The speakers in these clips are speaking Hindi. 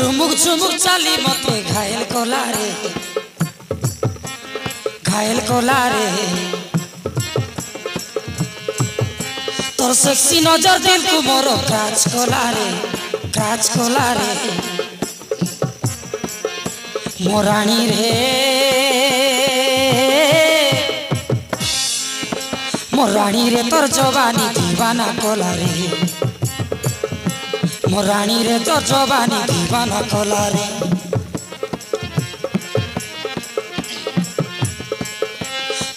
रुमुक झुमुक चाली मते घायल कोला रे घायल कोला रे तोर सेक्सी नजर दिल को मोरो क्राच कोला रे मोरानी रे मोरानी रे तोर जवानी दीवाना कोला रे मोरानी रे तोर जवानी दीवाना कोला रे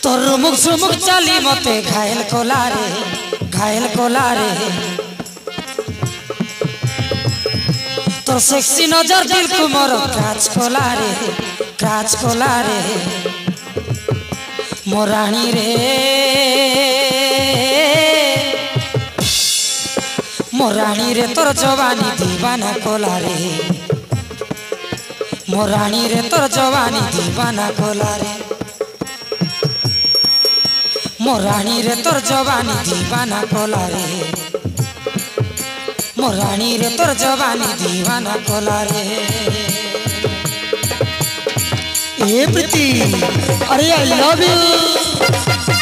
तोर रुमुक झुमुक चाली मते घायल कोला रे तोर सेक्सी नजर दिल को मोरो क्राच कोला रे मोरानी रे मोरानी रे तोर जवानी दीवाना कोला रे मोरानी रे तोर जवानी दीवाना कोला रे मोरानी रे तोर जवानी दीवाना कोला रे मोरानी रे तोर जवानी दीवाना कोला रे ए प्रीति अरे आई लव यू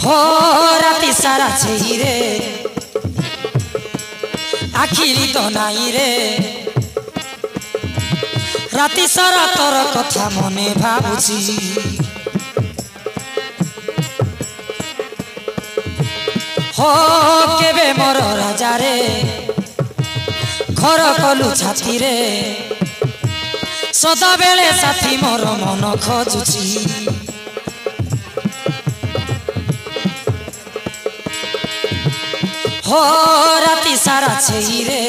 हो राती सारा छेई रे आखिरी तो नाई रे राती सारा तोर कथा मने भाबुची हो केबे मोर राजा रे घर कलु छाती रे सदा बेले साथी मोर मन खोजुची हो राती सारा छेई रे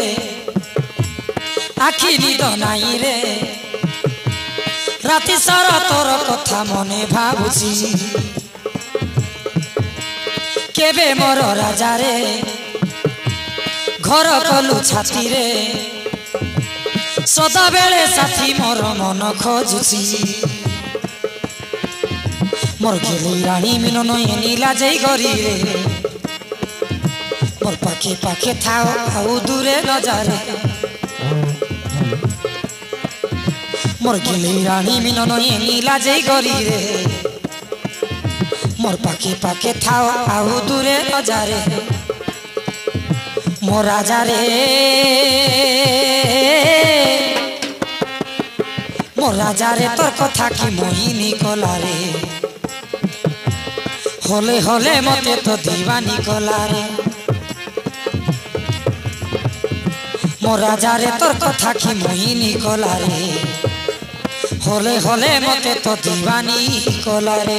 आखि निद नाई रे राती सारा तोर कथा मने भाबुची केबे मोर राजा रे घर कलु छाती रे सदा बेले साथी मोर मन खोजुची मोर गेली रानी मिलन नीला जई गरी रे मोर पाखे पाखे थाओ आउ दूरे न जा रे मोर गेली रानी मिलन नीला जई गरी रे मोर पाखे पाखे थाओ आउ दूरे न जा रे मोर राजा रे मोर राजा रे तोर कथा की मोहिनी कला रे होले होले मते तो दीवानी कला रे मोर राजा रे तोर कथा की मोहिनी कला रे होले होले मते तो दीवानी कला रे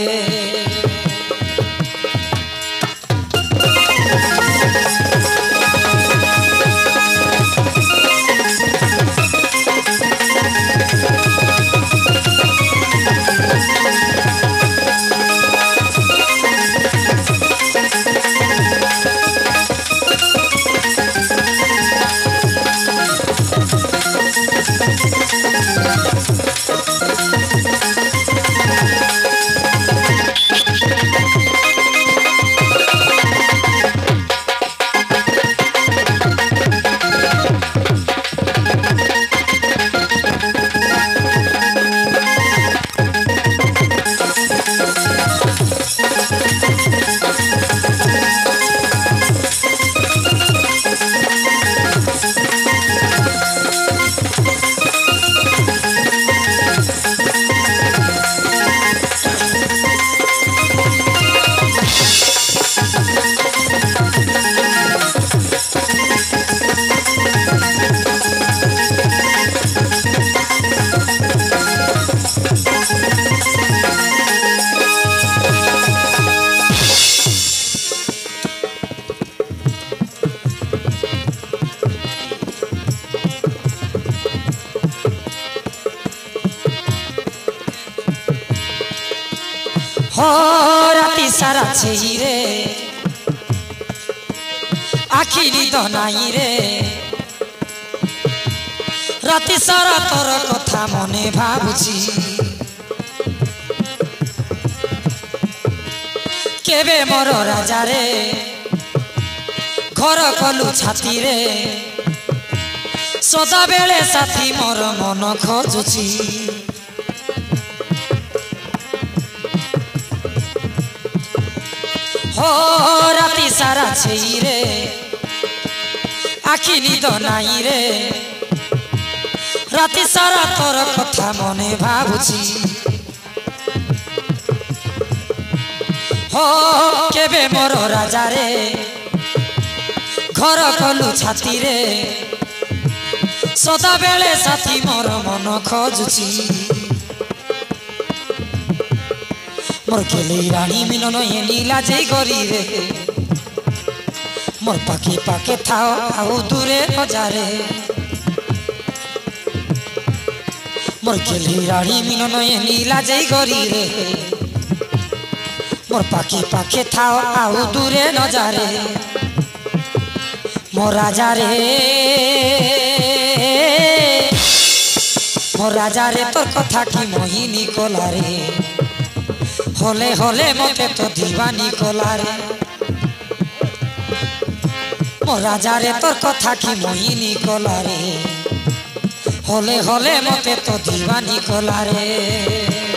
हो राति सारा छेई रे आखि निद नाई रे राति सारा तोर कथा मने भाबुची केबे मोर राजा रे घर कलु छाती रे सदा बेले साथी मोर मन खोजुची हो राति सारा छेई रे आखि निद नाई रे राति सारा तोर कथा मने भाबुची हो केबे मोर राजा रे घर कलु छाती रे सदा बेले साथी मोर मन खोजुची मोर केली रानी मिलन ये नीला जई गरी रे मोर पाके पाके थाओ आउ दूरे नजारे मोर केली रानी मिलन ये नीला जई गरी रे मोर पाके पाके थाओ आउ दूरे नजारे मोर राजा रे तोर कथा की मोहिनी कला रे होले होले मते तो दीवानी कला रे मोर राजा रे तोर कथा की मोहिनी कला रे होले होले मते तो दीवानी कला रे।